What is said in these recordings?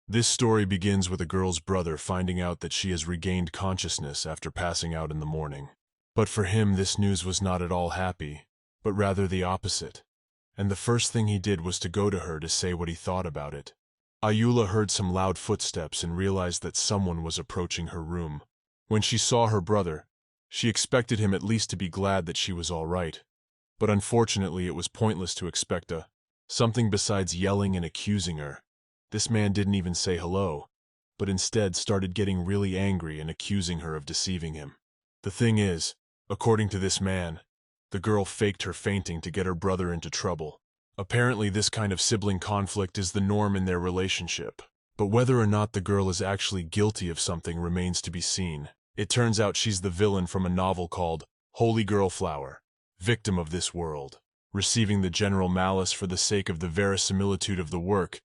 This story begins with a girl's brother finding out that she has regained consciousness after passing out in the morning. But for him, this news was not at all happy, but rather the opposite. And the first thing he did was to go to her to say what he thought about it. Aula heard some loud footsteps and realized that someone was approaching her room. When she saw her brother, she expected him at least to be glad that she was all right. But unfortunately, it was pointless to expect something besides yelling and accusing her. This man didn't even say hello, but instead started getting really angry and accusing her of deceiving him. The thing is, according to this man, the girl faked her fainting to get her brother into trouble. Apparently, this kind of sibling conflict is the norm in their relationship. But whether or not the girl is actually guilty of something remains to be seen. It turns out she's the villain from a novel called Holy Girl Flower, victim of this world, receiving the general malice for the sake of the verisimilitude of the work,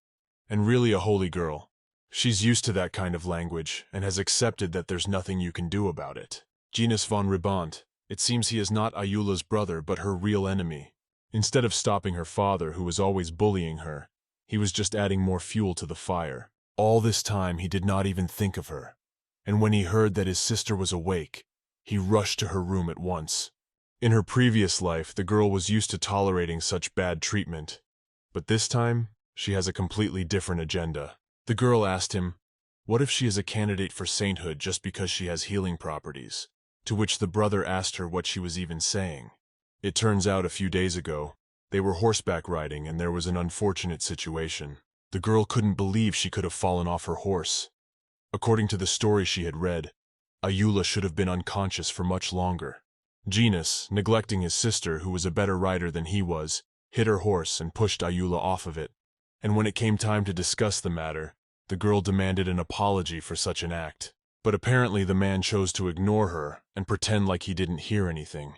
and really a holy girl. She's used to that kind of language and has accepted that there's nothing you can do about it. Kieran Von Bandas, it seems he is not Aula's brother but her real enemy. Instead of stopping her father, who was always bullying her, he was just adding more fuel to the fire. All this time he did not even think of her, and when he heard that his sister was awake, he rushed to her room at once. In her previous life, the girl was used to tolerating such bad treatment, but this time, she has a completely different agenda. The girl asked him, what if she is a candidate for sainthood just because she has healing properties? To which the brother asked her what she was even saying. It turns out a few days ago, they were horseback riding and there was an unfortunate situation. The girl couldn't believe she could have fallen off her horse. According to the story she had read, Aula should have been unconscious for much longer. Genus, neglecting his sister, who was a better rider than he was, hit her horse and pushed Aula off of it. And when it came time to discuss the matter, the girl demanded an apology for such an act. But apparently the man chose to ignore her and pretend like he didn't hear anything.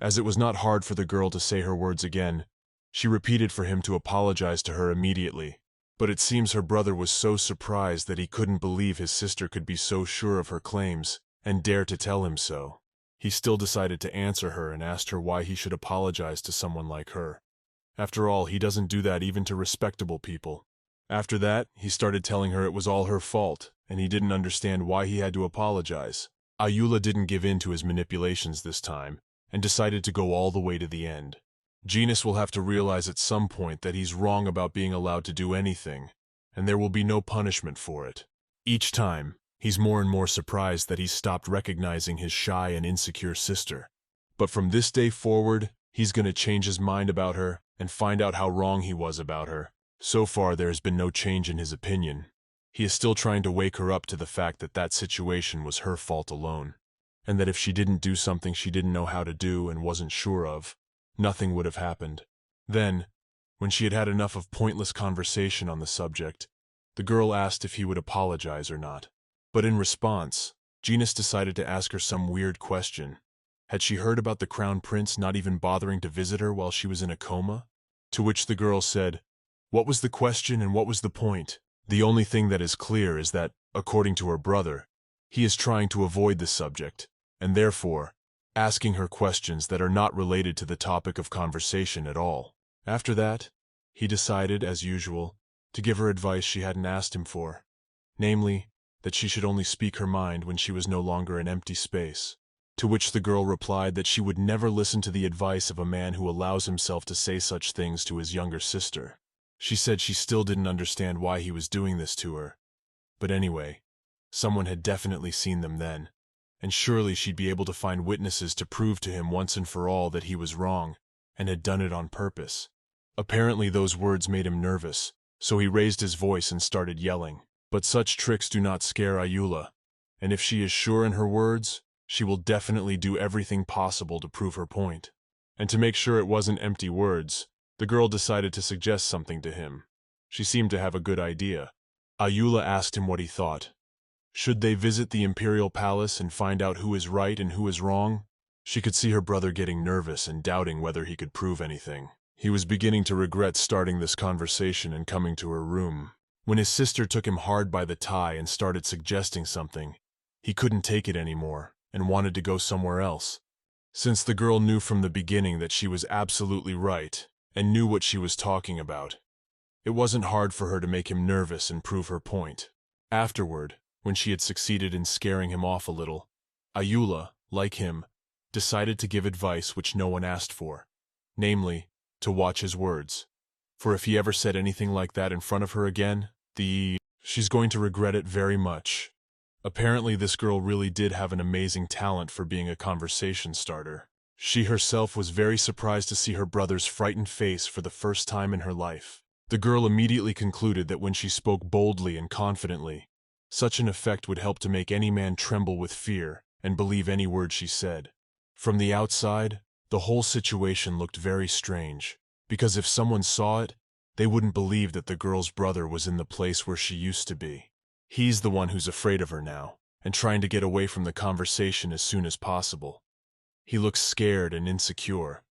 As it was not hard for the girl to say her words again, she repeated for him to apologize to her immediately. But it seems her brother was so surprised that he couldn't believe his sister could be so sure of her claims and dare to tell him so. He still decided to answer her and asked her why he should apologize to someone like her. After all, he doesn't do that even to respectable people. After that, he started telling her it was all her fault, and he didn't understand why he had to apologize. Aula didn't give in to his manipulations this time, and decided to go all the way to the end. Genus will have to realize at some point that he's wrong about being allowed to do anything, and there will be no punishment for it. Each time, he's more and more surprised that he's stopped recognizing his shy and insecure sister. But from this day forward, he's going to change his mind about her and find out how wrong he was about her. So far, there has been no change in his opinion. He is still trying to wake her up to the fact that that situation was her fault alone, and that if she didn't do something she didn't know how to do and wasn't sure of, nothing would have happened. Then, when she had had enough of pointless conversation on the subject, the girl asked if he would apologize or not. But in response, Genus decided to ask her some weird question. Had she heard about the crown prince not even bothering to visit her while she was in a coma? To which the girl said, "What was the question and what was the point?" The only thing that is clear is that, according to her brother, he is trying to avoid the subject, and therefore, asking her questions that are not related to the topic of conversation at all. After that, he decided, as usual, to give her advice she hadn't asked him for, namely, that she should only speak her mind when she was no longer an empty space. To which the girl replied that she would never listen to the advice of a man who allows himself to say such things to his younger sister. She said she still didn't understand why he was doing this to her. But anyway, someone had definitely seen them then, and surely she'd be able to find witnesses to prove to him once and for all that he was wrong, and had done it on purpose. Apparently those words made him nervous, so he raised his voice and started yelling. But such tricks do not scare Aula, and if she is sure in her words, she will definitely do everything possible to prove her point. And to make sure it wasn't empty words, the girl decided to suggest something to him. She seemed to have a good idea. Aula asked him what he thought. Should they visit the imperial palace and find out who is right and who is wrong? She could see her brother getting nervous and doubting whether he could prove anything. He was beginning to regret starting this conversation and coming to her room. When his sister took him hard by the tie and started suggesting something, he couldn't take it anymore and wanted to go somewhere else. Since the girl knew from the beginning that she was absolutely right and knew what she was talking about, It wasn't hard for her to make him nervous and prove her point. Afterward, when she had succeeded in scaring him off a little, Aula, like him, decided to give advice which no one asked for, namely, to watch his words. For if he ever said anything like that in front of her again, she's going to regret it very much. Apparently this girl really did have an amazing talent for being a conversation starter. She herself was very surprised to see her brother's frightened face for the first time in her life. The girl immediately concluded that when she spoke boldly and confidently, such an effect would help to make any man tremble with fear and believe any word she said. From the outside, the whole situation looked very strange, because if someone saw it, they wouldn't believe that the girl's brother was in the place where she used to be. He's the one who's afraid of her now, and trying to get away from the conversation as soon as possible. He looks scared and insecure,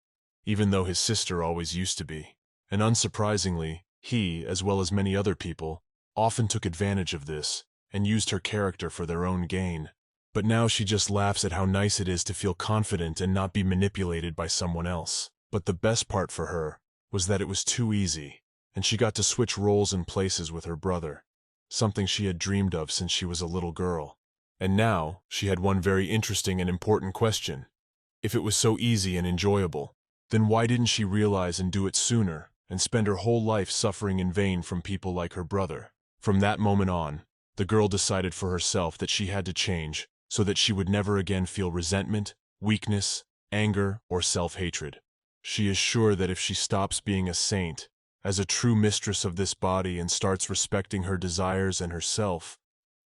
even though his sister always used to be. And unsurprisingly, he, as well as many other people, often took advantage of this and used her character for their own gain. But now she just laughs at how nice it is to feel confident and not be manipulated by someone else. But the best part for her was that it was too easy, and she got to switch roles and places with her brother, something she had dreamed of since she was a little girl. And now she had one very interesting and important question. If it was so easy and enjoyable, then why didn't she realize and do it sooner and spend her whole life suffering in vain from people like her brother? From that moment on, the girl decided for herself that she had to change so that she would never again feel resentment, weakness, anger, or self-hatred. She is sure that if she stops being a saint, as a true mistress of this body, and starts respecting her desires and herself,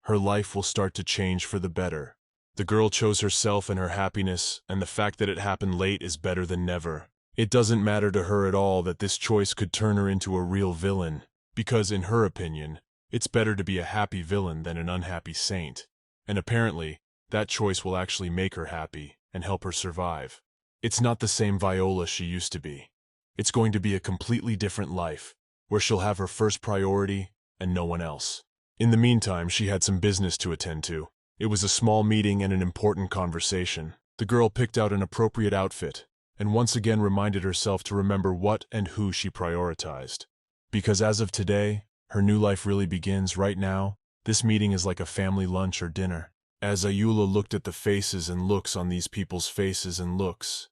her life will start to change for the better. The girl chose herself and her happiness, and the fact that it happened late is better than never. It doesn't matter to her at all that this choice could turn her into a real villain, because in her opinion, it's better to be a happy villain than an unhappy saint. And apparently, that choice will actually make her happy and help her survive. It's not the same Viola she used to be. It's going to be a completely different life, where she'll have her first priority and no one else. In the meantime, she had some business to attend to. It was a small meeting and an important conversation. The girl picked out an appropriate outfit, and once again reminded herself to remember what and who she prioritized. Because as of today, her new life really begins right now. This meeting is like a family lunch or dinner. As Aula looked at the faces and looks on these people's faces and looks,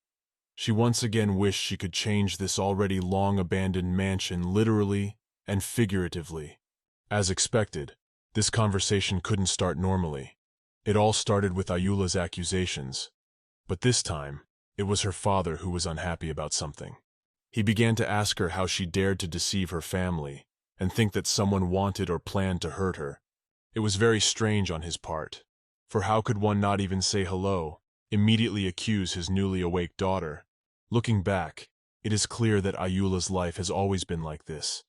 she once again wished she could change this already long-abandoned mansion literally and figuratively. As expected, this conversation couldn't start normally. It all started with Aula's accusations, but this time, it was her father who was unhappy about something. He began to ask her how she dared to deceive her family and think that someone wanted or planned to hurt her. It was very strange on his part, for how could one not even say hello, immediately accuse his newly awake daughter? Looking back, it is clear that Aula's life has always been like this.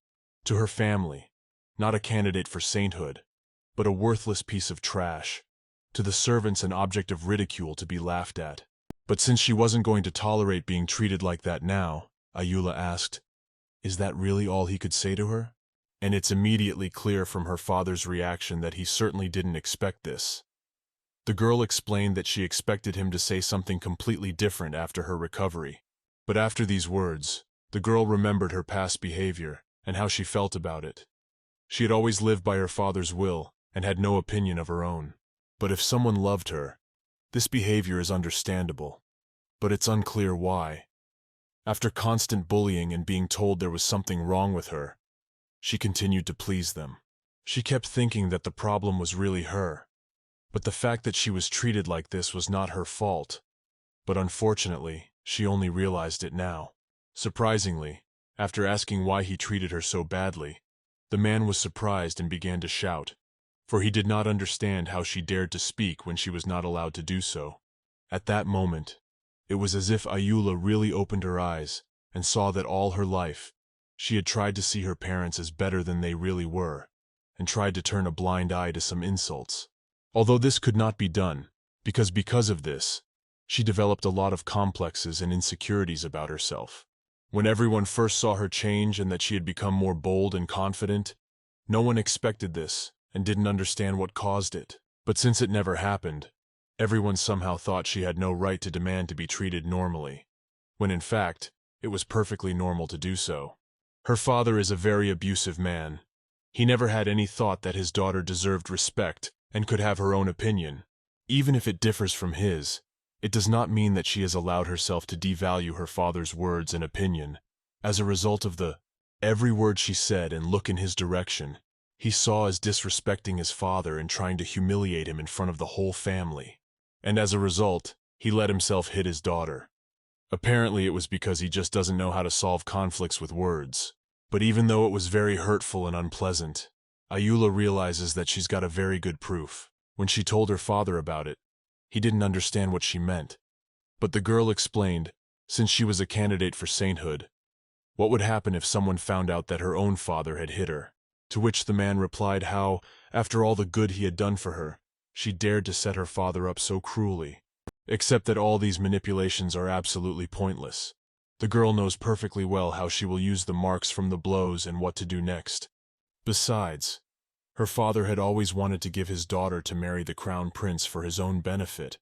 To her family, not a candidate for sainthood, but a worthless piece of trash. To the servants, an object of ridicule to be laughed at. But since she wasn't going to tolerate being treated like that now, Aula asked, "Is that really all he could say to her?" And it's immediately clear from her father's reaction that he certainly didn't expect this. The girl explained that she expected him to say something completely different after her recovery. But after these words, the girl remembered her past behavior and how she felt about it. She had always lived by her father's will and had no opinion of her own. But if someone loved her, this behavior is understandable. But it's unclear why. After constant bullying and being told there was something wrong with her, she continued to please them. She kept thinking that the problem was really her. But the fact that she was treated like this was not her fault. But unfortunately, she only realized it now. Surprisingly, after asking why he treated her so badly, the man was surprised and began to shout, for he did not understand how she dared to speak when she was not allowed to do so. At that moment, it was as if Aula really opened her eyes and saw that all her life, she had tried to see her parents as better than they really were, and tried to turn a blind eye to some insults. Although this could not be done, because of this, she developed a lot of complexes and insecurities about herself. When everyone first saw her change and that she had become more bold and confident, no one expected this and didn't understand what caused it. But since it never happened, everyone somehow thought she had no right to demand to be treated normally, when in fact, it was perfectly normal to do so. Her father is a very abusive man. He never had any thought that his daughter deserved respect and could have her own opinion. Even if it differs from his, it does not mean that she has allowed herself to devalue her father's words and opinion. As a result of every word she said and look in his direction, he saw as disrespecting his father and trying to humiliate him in front of the whole family. And as a result, he let himself hit his daughter. Apparently it was because he just doesn't know how to solve conflicts with words. But even though it was very hurtful and unpleasant, Aula realizes that she's got a very good proof. When she told her father about it, he didn't understand what she meant. But the girl explained, since she was a candidate for sainthood, what would happen if someone found out that her own father had hit her. To which the man replied how, after all the good he had done for her, she dared to set her father up so cruelly. Except that all these manipulations are absolutely pointless. The girl knows perfectly well how she will use the marks from the blows and what to do next. Besides, her father had always wanted to give his daughter to marry the crown prince for his own benefit.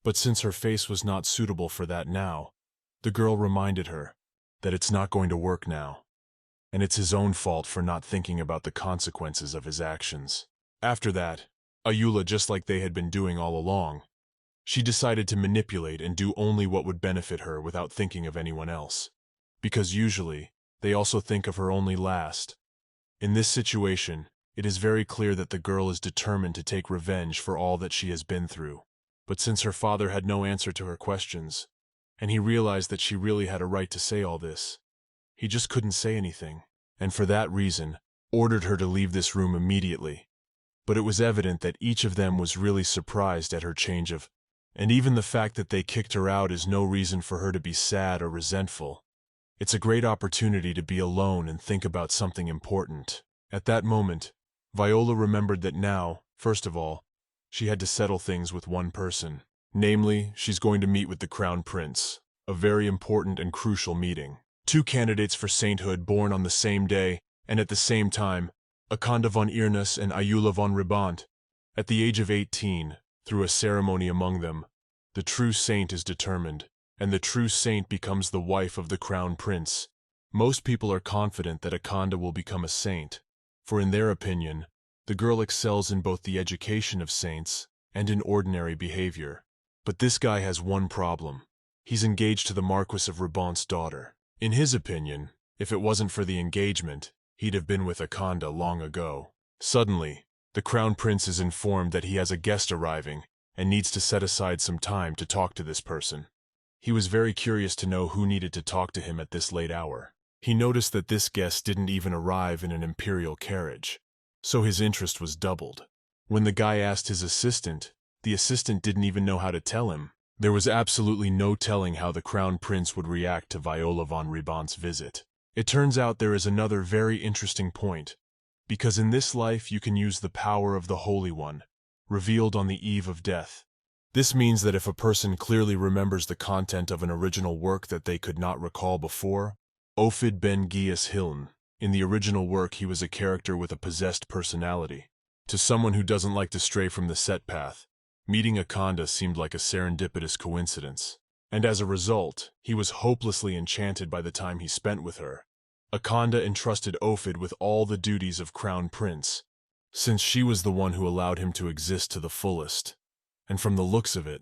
But since her face was not suitable for that now, the girl reminded her that it's not going to work now, and it's his own fault for not thinking about the consequences of his actions. After that, Aula, just like they had been doing all along, she decided to manipulate and do only what would benefit her without thinking of anyone else. Because usually, they also think of her only last. In this situation, it is very clear that the girl is determined to take revenge for all that she has been through. But since her father had no answer to her questions, and he realized that she really had a right to say all this, he just couldn't say anything, and for that reason, ordered her to leave this room immediately. But it was evident that each of them was really surprised at her change of, and even the fact that they kicked her out is no reason for her to be sad or resentful. It's a great opportunity to be alone and think about something important. At that moment, Viola remembered that now, first of all, she had to settle things with one person. Namely, she's going to meet with the Crown Prince, a very important and crucial meeting. Two candidates for sainthood born on the same day, and at the same time, Akanda von Irnus and Aula von Ribant. At the age of 18, through a ceremony among them, the true saint is determined, and the true saint becomes the wife of the Crown Prince. Most people are confident that Akanda will become a saint, for in their opinion, the girl excels in both the education of saints and in ordinary behavior. But this guy has one problem. He's engaged to the Marquis of Ribant's daughter. In his opinion, if it wasn't for the engagement, he'd have been with Akanda long ago. Suddenly, the Crown Prince is informed that he has a guest arriving and needs to set aside some time to talk to this person. He was very curious to know who needed to talk to him at this late hour. He noticed that this guest didn't even arrive in an imperial carriage, so his interest was doubled. When the guy asked his assistant, the assistant didn't even know how to tell him. There was absolutely no telling how the Crown Prince would react to Viola von Ribant's visit. It turns out there is another very interesting point, because in this life you can use the power of the Holy One, revealed on the eve of death. This means that if a person clearly remembers the content of an original work that they could not recall before, Ophid Ben Gias Hiln, in the original work he was a character with a possessed personality. To someone who doesn't like to stray from the set path, meeting Akanda seemed like a serendipitous coincidence. And as a result, he was hopelessly enchanted by the time he spent with her. Akanda entrusted Ophid with all the duties of Crown Prince, since she was the one who allowed him to exist to the fullest. And from the looks of it,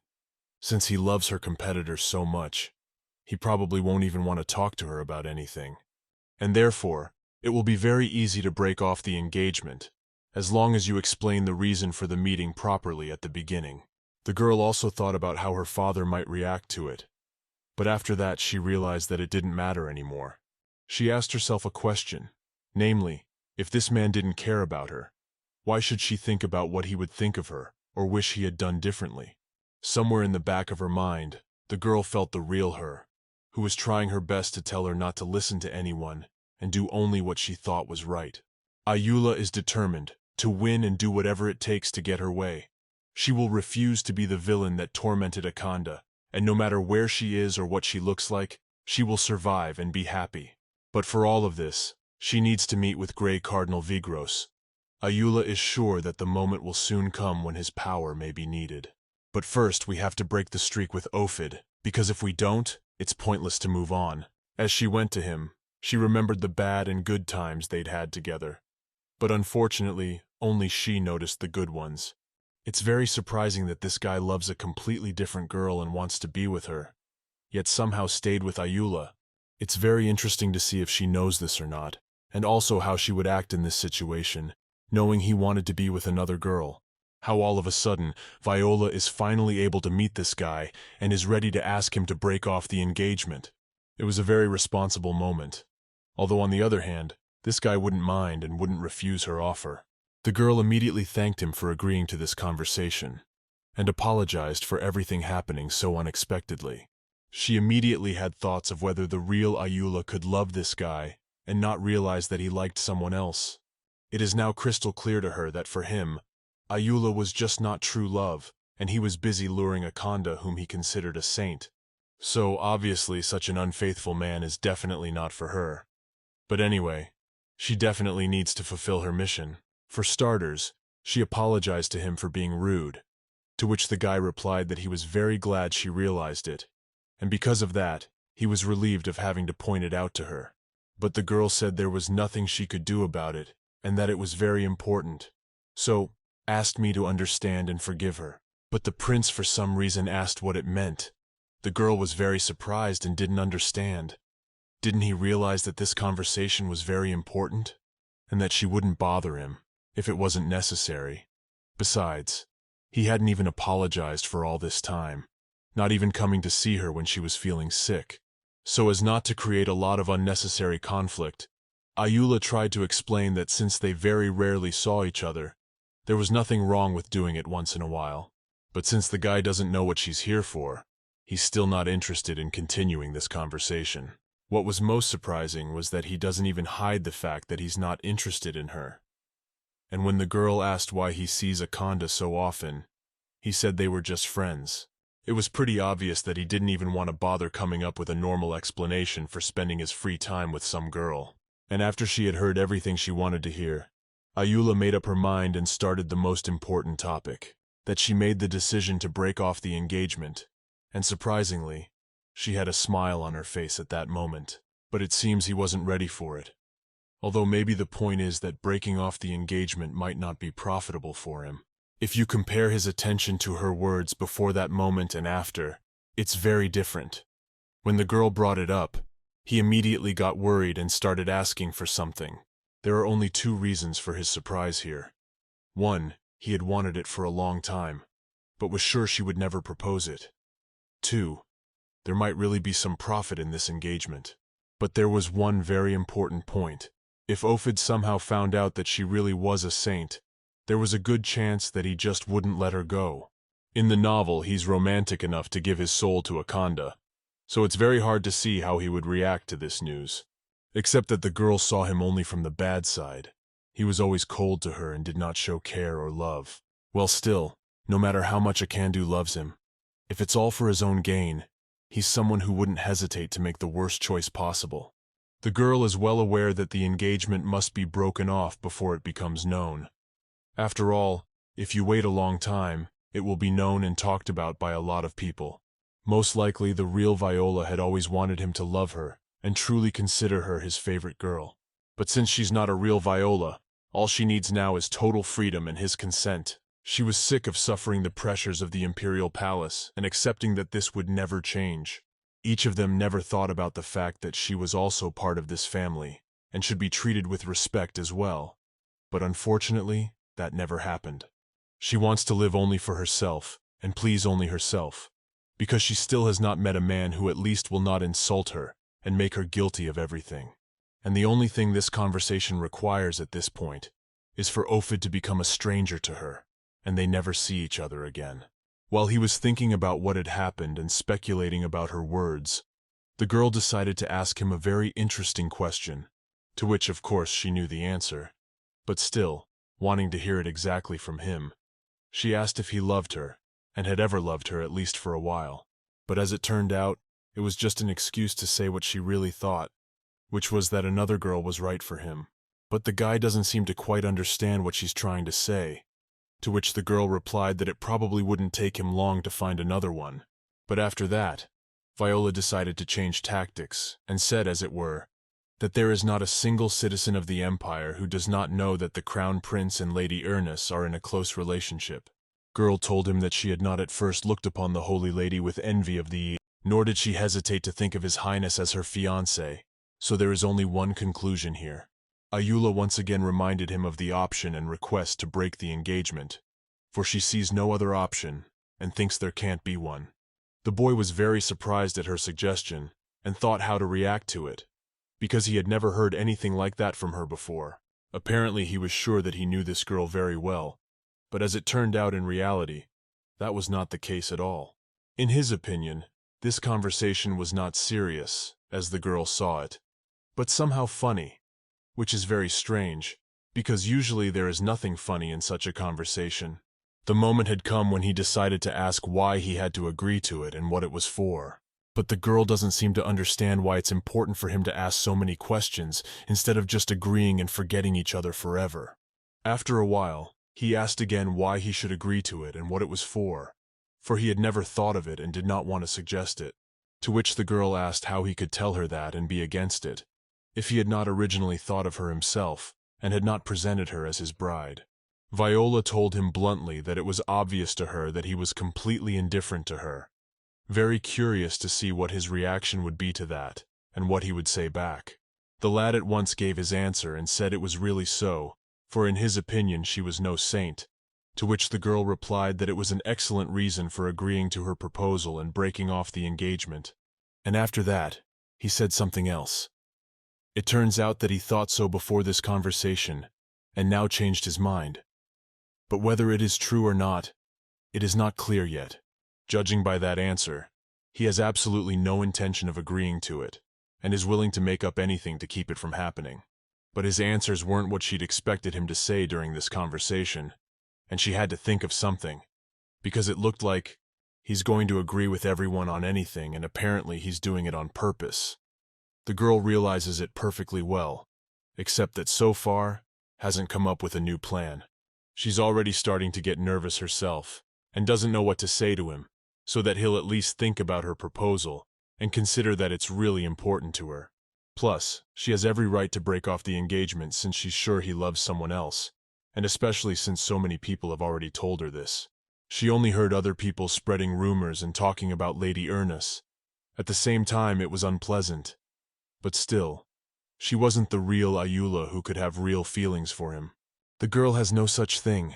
since he loves her competitor so much, he probably won't even want to talk to her about anything. And therefore, it will be very easy to break off the engagement, as long as you explain the reason for the meeting properly at the beginning. The girl also thought about how her father might react to it, but after that she realized that it didn't matter anymore. She asked herself a question, namely, if this man didn't care about her, why should she think about what he would think of her, or wish he had done differently? Somewhere in the back of her mind, the girl felt the real her, who was trying her best to tell her not to listen to anyone and do only what she thought was right. Aula is determined to win and do whatever it takes to get her way. She will refuse to be the villain that tormented Akanda, and no matter where she is or what she looks like, she will survive and be happy. But for all of this, she needs to meet with Grey Cardinal Vigros. Aula is sure that the moment will soon come when his power may be needed. But first we have to break the streak with Ophid, because if we don't, it's pointless to move on. As she went to him, She remembered the bad and good times they'd had together. But unfortunately, only she noticed the good ones. It's very surprising that this guy loves a completely different girl and wants to be with her, yet somehow stayed with Aula. It's very interesting to see if she knows this or not, and also how she would act in this situation, knowing he wanted to be with another girl. How all of a sudden, Viola is finally able to meet this guy and is ready to ask him to break off the engagement. It was a very responsible moment. Although on the other hand, this guy wouldn't mind and wouldn't refuse her offer. The girl immediately thanked him for agreeing to this conversation, and apologized for everything happening so unexpectedly. She immediately had thoughts of whether the real Aula could love this guy and not realize that he liked someone else. It is now crystal clear to her that for him, Aula was just not true love, and he was busy luring a Kanda whom he considered a saint. So, obviously, such an unfaithful man is definitely not for her. But anyway, she definitely needs to fulfill her mission. For starters, she apologized to him for being rude, to which the guy replied that he was very glad she realized it, and because of that, he was relieved of having to point it out to her. But the girl said there was nothing she could do about it, and that it was very important. So, asked me to understand and forgive her. But the prince for some reason asked what it meant. The girl was very surprised and didn't understand. Didn't he realize that this conversation was very important, and that she wouldn't bother him if it wasn't necessary? Besides, he hadn't even apologized for all this time, not even coming to see her when she was feeling sick. So as not to create a lot of unnecessary conflict, Aula tried to explain that since they very rarely saw each other, there was nothing wrong with doing it once in a while. But since the guy doesn't know what she's here for, he's still not interested in continuing this conversation. What was most surprising was that he doesn't even hide the fact that he's not interested in her. And when the girl asked why he sees Akanda so often, he said they were just friends. It was pretty obvious that he didn't even want to bother coming up with a normal explanation for spending his free time with some girl. And after she had heard everything she wanted to hear, Aula made up her mind and started the most important topic, that she made the decision to break off the engagement. And surprisingly, she had a smile on her face at that moment. But it seems he wasn't ready for it. Although maybe the point is that breaking off the engagement might not be profitable for him. If you compare his attention to her words before that moment and after, it's very different. When the girl brought it up, he immediately got worried and started asking for something. There are only two reasons for his surprise here. One, he had wanted it for a long time, but was sure she would never propose it. Two, there might really be some profit in this engagement. But there was one very important point. If Ophid somehow found out that she really was a saint, there was a good chance that he just wouldn't let her go. In the novel, he's romantic enough to give his soul to Akanda, so it's very hard to see how he would react to this news. Except that the girl saw him only from the bad side. He was always cold to her and did not show care or love. Well, still, no matter how much Akandu loves him, if it's all for his own gain, he's someone who wouldn't hesitate to make the worst choice possible. The girl is well aware that the engagement must be broken off before it becomes known. After all, if you wait a long time, it will be known and talked about by a lot of people. Most likely the real Viola had always wanted him to love her and truly consider her his favorite girl. But since she's not a real Viola, all she needs now is total freedom and his consent. She was sick of suffering the pressures of the imperial palace and accepting that this would never change. Each of them never thought about the fact that she was also part of this family and should be treated with respect as well. But unfortunately, that never happened. She wants to live only for herself and please only herself, because she still has not met a man who at least will not insult her and make her guilty of everything. And the only thing this conversation requires at this point is for Ophid to become a stranger to her, and they never see each other again. While he was thinking about what had happened and speculating about her words, the girl decided to ask him a very interesting question, to which of course she knew the answer. But still, wanting to hear it exactly from him, she asked if he loved her, and had ever loved her at least for a while. But as it turned out, it was just an excuse to say what she really thought, which was that another girl was right for him. But the guy doesn't seem to quite understand what she's trying to say, to which the girl replied that it probably wouldn't take him long to find another one. But after that, Viola decided to change tactics and said, as it were, that there is not a single citizen of the empire who does not know that the Crown Prince and Lady Ernest are in a close relationship. Girl told him that she had not at first looked upon the Holy Lady with envy of the, nor did she hesitate to think of His Highness as her fiancé, so there is only one conclusion here. Aula once again reminded him of the option and request to break the engagement, for she sees no other option and thinks there can't be one. The boy was very surprised at her suggestion and thought how to react to it, because he had never heard anything like that from her before. Apparently he was sure that he knew this girl very well, but as it turned out in reality, that was not the case at all. In his opinion, this conversation was not serious, as the girl saw it, but somehow funny, which is very strange, because usually there is nothing funny in such a conversation. The moment had come when he decided to ask why he had to agree to it and what it was for. But the girl doesn't seem to understand why it's important for him to ask so many questions instead of just agreeing and forgetting each other forever. After a while, he asked again why he should agree to it and what it was for he had never thought of it and did not want to suggest it. To which the girl asked how he could tell her that and be against it, if he had not originally thought of her himself and had not presented her as his bride. Viola told him bluntly that it was obvious to her that he was completely indifferent to her, very curious to see what his reaction would be to that, and what he would say back. The lad at once gave his answer and said it was really so, for in his opinion she was no saint, to which the girl replied that it was an excellent reason for agreeing to her proposal and breaking off the engagement. And after that, he said something else. It turns out that he thought so before this conversation, and now changed his mind. But whether it is true or not, it is not clear yet. Judging by that answer, he has absolutely no intention of agreeing to it, and is willing to make up anything to keep it from happening. But his answers weren't what she'd expected him to say during this conversation, and she had to think of something, because it looked like he's going to agree with everyone on anything, and apparently he's doing it on purpose. The girl realizes it perfectly well, except that so far hasn't come up with a new plan. She's already starting to get nervous herself, and doesn't know what to say to him, so that he'll at least think about her proposal and consider that it's really important to her. Plus, she has every right to break off the engagement since she's sure he loves someone else, and especially since so many people have already told her this. She only heard other people spreading rumors and talking about Lady Ernest. At the same time, it was unpleasant. But still, she wasn't the real Aula who could have real feelings for him. The girl has no such thing.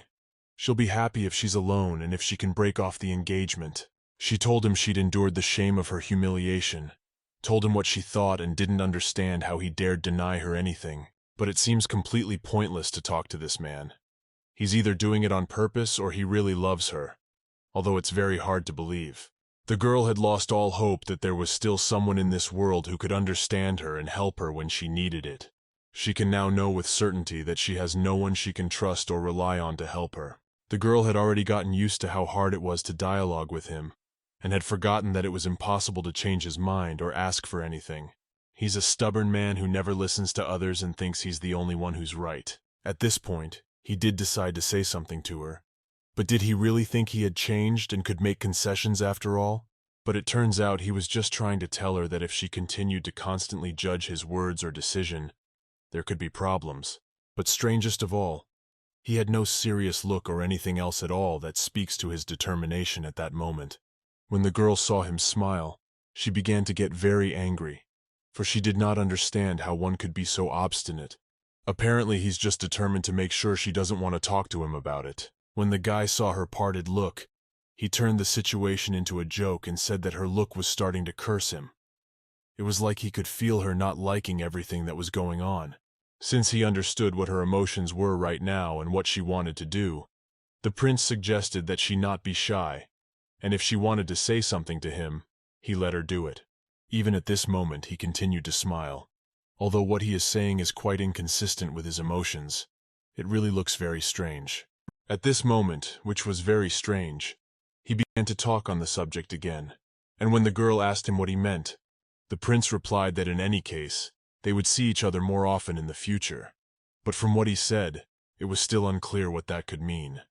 She'll be happy if she's alone and if she can break off the engagement. She told him she'd endured the shame of her humiliation, told him what she thought and didn't understand how he dared deny her anything. But it seems completely pointless to talk to this man. He's either doing it on purpose or he really loves her, although it's very hard to believe. The girl had lost all hope that there was still someone in this world who could understand her and help her when she needed it. She can now know with certainty that she has no one she can trust or rely on to help her. The girl had already gotten used to how hard it was to dialogue with him, and had forgotten that it was impossible to change his mind or ask for anything. He's a stubborn man who never listens to others and thinks he's the only one who's right. At this point, he did decide to say something to her. But did he really think he had changed and could make concessions after all? But it turns out he was just trying to tell her that if she continued to constantly judge his words or decision, there could be problems. But strangest of all, he had no serious look or anything else at all that speaks to his determination at that moment. When the girl saw him smile, she began to get very angry, for she did not understand how one could be so obstinate. Apparently he's just determined to make sure she doesn't want to talk to him about it. When the guy saw her parted look, he turned the situation into a joke and said that her look was starting to curse him. It was like he could feel her not liking everything that was going on. Since he understood what her emotions were right now and what she wanted to do, the prince suggested that she not be shy, and if she wanted to say something to him, he let her do it. Even at this moment he continued to smile. Although what he is saying is quite inconsistent with his emotions, it really looks very strange. At this moment, which was very strange, he began to talk on the subject again, and when the girl asked him what he meant, the prince replied that in any case, they would see each other more often in the future. But from what he said, it was still unclear what that could mean.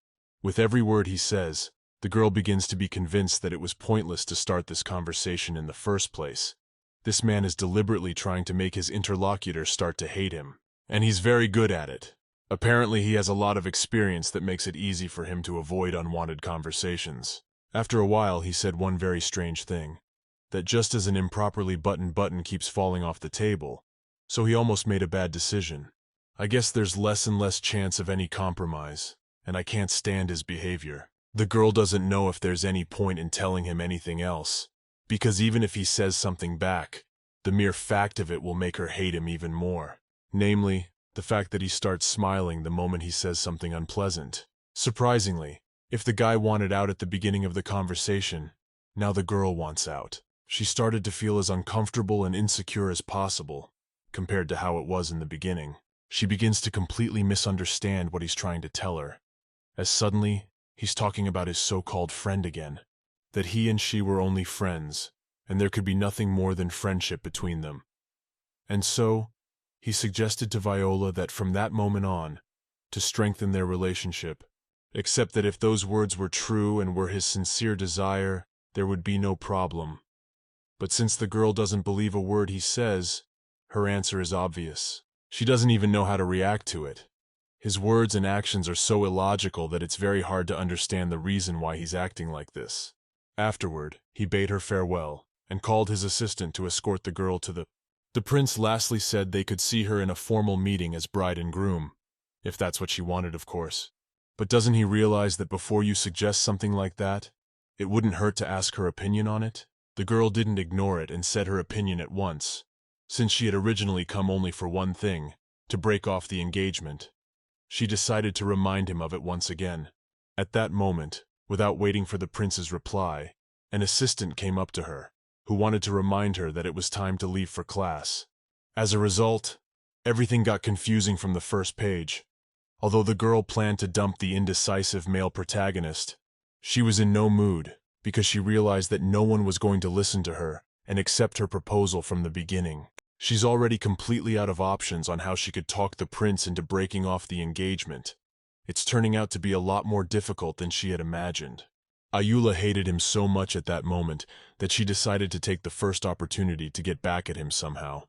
With every word he says, the girl begins to be convinced that it was pointless to start this conversation in the first place, This man is deliberately trying to make his interlocutor start to hate him. And he's very good at it. Apparently he has a lot of experience that makes it easy for him to avoid unwanted conversations. After a while he said one very strange thing. That just as an improperly buttoned button keeps falling off the table, so he almost made a bad decision. I guess there's less and less chance of any compromise, and I can't stand his behavior. The girl doesn't know if there's any point in telling him anything else, because even if he says something back, the mere fact of it will make her hate him even more. Namely, the fact that he starts smiling the moment he says something unpleasant. Surprisingly, if the guy wanted out at the beginning of the conversation, now the girl wants out. She started to feel as uncomfortable and insecure as possible, compared to how it was in the beginning. She begins to completely misunderstand what he's trying to tell her, as suddenly, he's talking about his so-called friend again, that he and she were only friends, and there could be nothing more than friendship between them. And so, he suggested to Viola that from that moment on, to strengthen their relationship, except that if those words were true and were his sincere desire, there would be no problem. But since the girl doesn't believe a word he says, her answer is obvious. She doesn't even know how to react to it. His words and actions are so illogical that it's very hard to understand the reason why he's acting like this. Afterward, he bade her farewell, and called his assistant to escort the girl to The prince lastly said they could see her in a formal meeting as bride and groom, if that's what she wanted, of course. But doesn't he realize that before you suggest something like that, it wouldn't hurt to ask her opinion on it? The girl didn't ignore it and said her opinion at once, since she had originally come only for one thing, to break off the engagement. She decided to remind him of it once again. At that moment, without waiting for the prince's reply, an assistant came up to her, who wanted to remind her that it was time to leave for class. As a result, everything got confusing from the first page. Although the girl planned to dump the indecisive male protagonist, she was in no mood, because she realized that no one was going to listen to her and accept her proposal from the beginning. She's already completely out of options on how she could talk the prince into breaking off the engagement. It's turning out to be a lot more difficult than she had imagined. Aula hated him so much at that moment that she decided to take the first opportunity to get back at him somehow.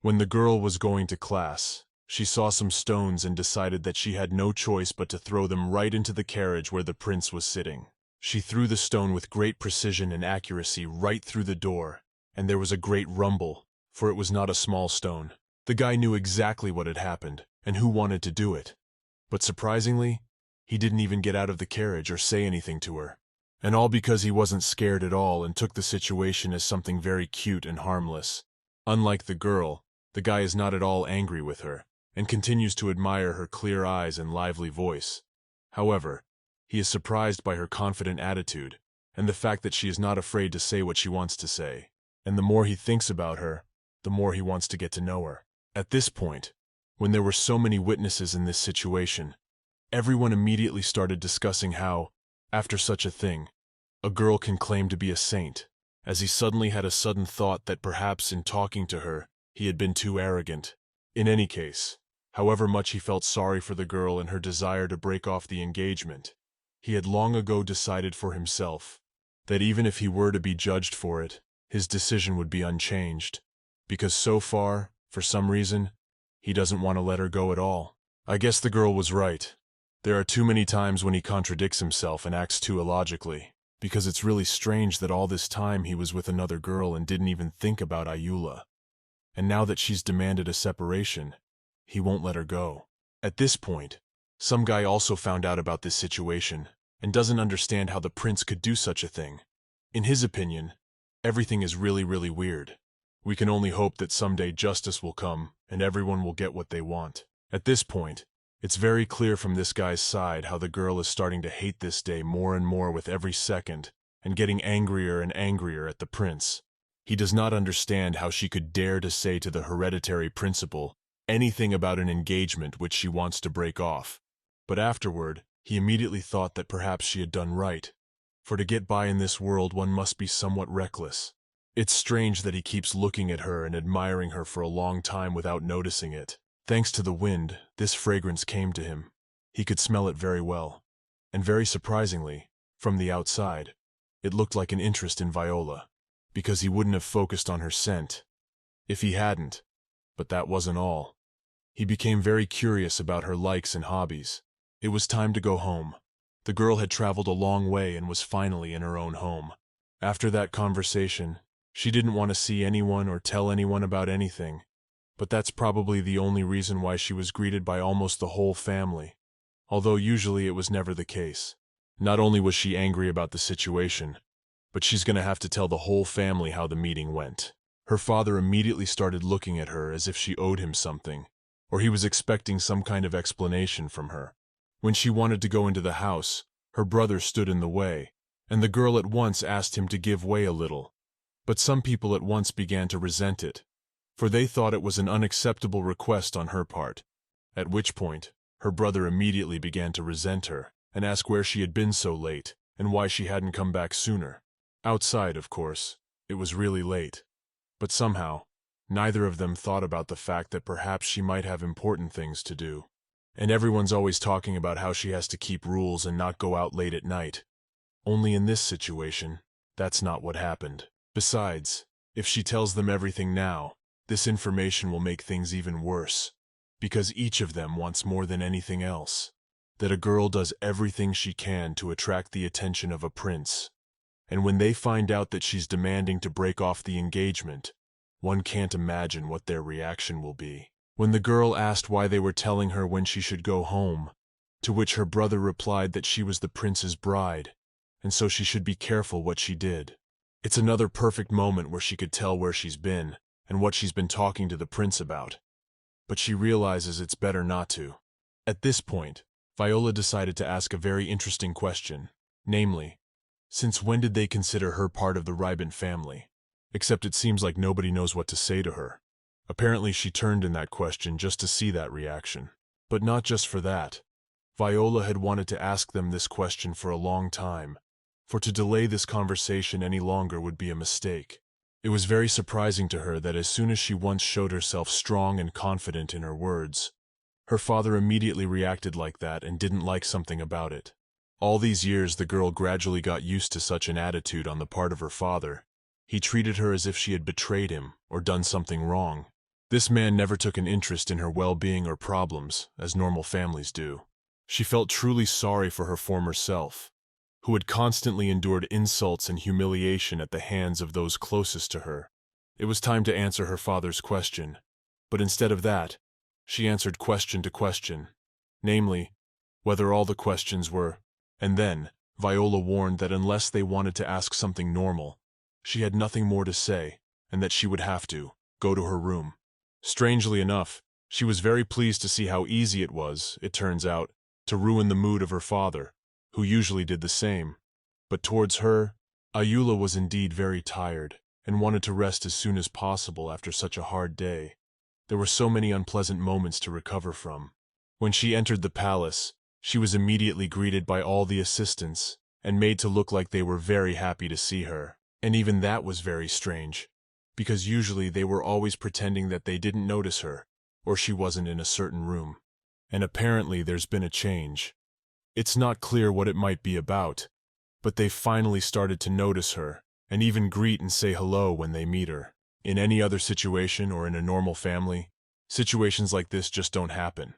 When the girl was going to class, she saw some stones and decided that she had no choice but to throw them right into the carriage where the prince was sitting. She threw the stone with great precision and accuracy right through the door, and there was a great rumble, for it was not a small stone. The guy knew exactly what had happened and who wanted to do it. But surprisingly, he didn't even get out of the carriage or say anything to her. And all because he wasn't scared at all and took the situation as something very cute and harmless. Unlike the girl, the guy is not at all angry with her, and continues to admire her clear eyes and lively voice. However, he is surprised by her confident attitude, and the fact that she is not afraid to say what she wants to say. And the more he thinks about her, the more he wants to get to know her. At this point, when there were so many witnesses in this situation, everyone immediately started discussing how, after such a thing, a girl can claim to be a saint, as he suddenly had a sudden thought that perhaps in talking to her, he had been too arrogant. In any case, however much he felt sorry for the girl and her desire to break off the engagement, he had long ago decided for himself that even if he were to be judged for it, his decision would be unchanged, because so far, for some reason, he doesn't want to let her go at all. I guess the girl was right. There are too many times when he contradicts himself and acts too illogically, because it's really strange that all this time he was with another girl and didn't even think about Aula. And now that she's demanded a separation, he won't let her go. At this point, some guy also found out about this situation and doesn't understand how the prince could do such a thing. In his opinion, everything is really weird. We can only hope that someday justice will come and everyone will get what they want. At this point, it's very clear from this guy's side how the girl is starting to hate this day more and more with every second and getting angrier and angrier at the prince. He does not understand how she could dare to say to the hereditary principal anything about an engagement which she wants to break off. But afterward, he immediately thought that perhaps she had done right, for to get by in this world one must be somewhat reckless. It's strange that he keeps looking at her and admiring her for a long time without noticing it. Thanks to the wind, this fragrance came to him. He could smell it very well. And very surprisingly, from the outside, it looked like an interest in Viola, because he wouldn't have focused on her scent if he hadn't. But that wasn't all. He became very curious about her likes and hobbies. It was time to go home. The girl had traveled a long way and was finally in her own home. After that conversation, she didn't want to see anyone or tell anyone about anything, but that's probably the only reason why she was greeted by almost the whole family, although usually it was never the case. Not only was she angry about the situation, but she's going to have to tell the whole family how the meeting went. Her father immediately started looking at her as if she owed him something, or he was expecting some kind of explanation from her. When she wanted to go into the house, her brother stood in the way, and the girl at once asked him to give way a little. But some people at once began to resent it, for they thought it was an unacceptable request on her part, at which point her brother immediately began to resent her and ask where she had been so late and why she hadn't come back sooner. Outside, of course, it was really late, but somehow, neither of them thought about the fact that perhaps she might have important things to do. And everyone's always talking about how she has to keep rules and not go out late at night. Only in this situation, that's not what happened. Besides, if she tells them everything now, this information will make things even worse, because each of them wants more than anything else that a girl does everything she can to attract the attention of a prince. And when they find out that she's demanding to break off the engagement, one can't imagine what their reaction will be. When the girl asked why they were telling her when she should go home, to which her brother replied that she was the prince's bride, and so she should be careful what she did. It's another perfect moment where she could tell where she's been and what she's been talking to the prince about. But she realizes it's better not to. At this point, Viola decided to ask a very interesting question, namely, since when did they consider her part of the Ribent family? Except it seems like nobody knows what to say to her. Apparently she turned in that question just to see that reaction. But not just for that. Viola had wanted to ask them this question for a long time, for to delay this conversation any longer would be a mistake. It was very surprising to her that as soon as she once showed herself strong and confident in her words, her father immediately reacted like that and didn't like something about it. All these years the girl gradually got used to such an attitude on the part of her father. He treated her as if she had betrayed him or done something wrong. This man never took an interest in her well-being or problems, as normal families do. She felt truly sorry for her former self, who had constantly endured insults and humiliation at the hands of those closest to her. It was time to answer her father's question, but instead of that, she answered question to question, namely, whether all the questions were, and then Viola warned that unless they wanted to ask something normal, she had nothing more to say, and that she would have to go to her room. Strangely enough, she was very pleased to see how easy it was, it turns out, to ruin the mood of her father, who usually did the same. But towards her, Aula was indeed very tired, and wanted to rest as soon as possible after such a hard day. There were so many unpleasant moments to recover from. When she entered the palace, she was immediately greeted by all the assistants, and made to look like they were very happy to see her. And even that was very strange, because usually they were always pretending that they didn't notice her, or she wasn't in a certain room. And apparently there's been a change. It's not clear what it might be about, but they've finally started to notice her, and even greet and say hello when they meet her. In any other situation or in a normal family, situations like this just don't happen.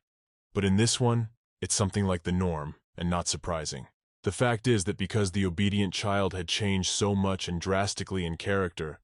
But in this one, it's something like the norm, and not surprising. The fact is that because the obedient child had changed so much and drastically in character,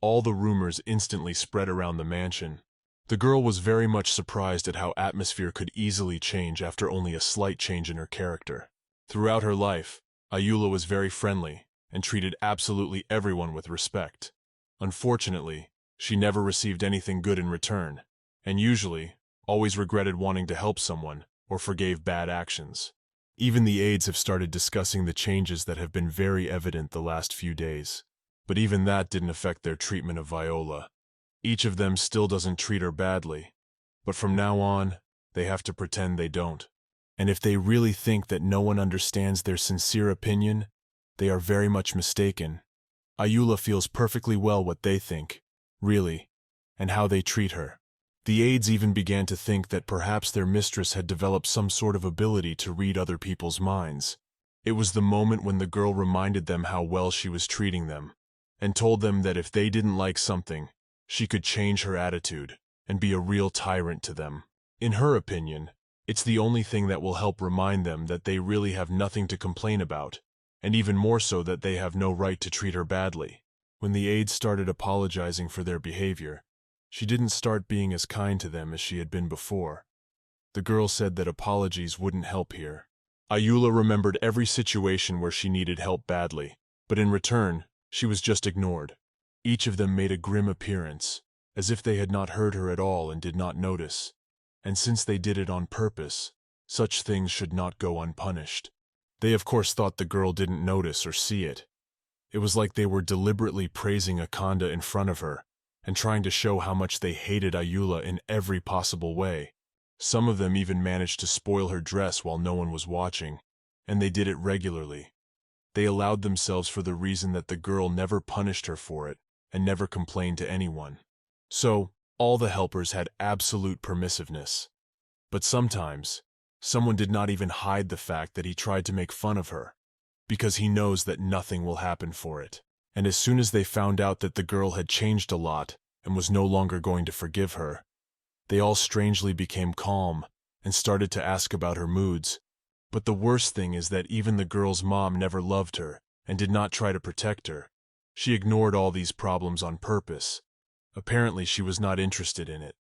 all the rumors instantly spread around the mansion. The girl was very much surprised at how atmosphere could easily change after only a slight change in her character. Throughout her life, Aula was very friendly and treated absolutely everyone with respect. Unfortunately, she never received anything good in return, and usually always regretted wanting to help someone or forgave bad actions. Even the aides have started discussing the changes that have been very evident the last few days. But even that didn't affect their treatment of Viola. Each of them still doesn't treat her badly, but from now on, they have to pretend they don't. And if they really think that no one understands their sincere opinion, they are very much mistaken. Aula feels perfectly well what they think, really, and how they treat her. The aides even began to think that perhaps their mistress had developed some sort of ability to read other people's minds. It was the moment when the girl reminded them how well she was treating them, and told them that if they didn't like something, she could change her attitude and be a real tyrant to them. In her opinion, it's the only thing that will help remind them that they really have nothing to complain about, and even more so that they have no right to treat her badly. When the aides started apologizing for their behavior, she didn't start being as kind to them as she had been before. The girl said that apologies wouldn't help here. Aula remembered every situation where she needed help badly, but in return, she was just ignored. Each of them made a grim appearance, as if they had not heard her at all and did not notice. And since they did it on purpose, such things should not go unpunished. They of course thought the girl didn't notice or see it. It was like they were deliberately praising Akanda in front of her, and trying to show how much they hated Aula in every possible way. Some of them even managed to spoil her dress while no one was watching, and they did it regularly. They allowed themselves for the reason that the girl never punished her for it, and never complained to anyone. So, all the helpers had absolute permissiveness. But sometimes, someone did not even hide the fact that he tried to make fun of her, because he knows that nothing will happen for it. And as soon as they found out that the girl had changed a lot and was no longer going to forgive her, they all strangely became calm and started to ask about her moods. But the worst thing is that even the girl's mom never loved her and did not try to protect her. She ignored all these problems on purpose. Apparently she was not interested in it.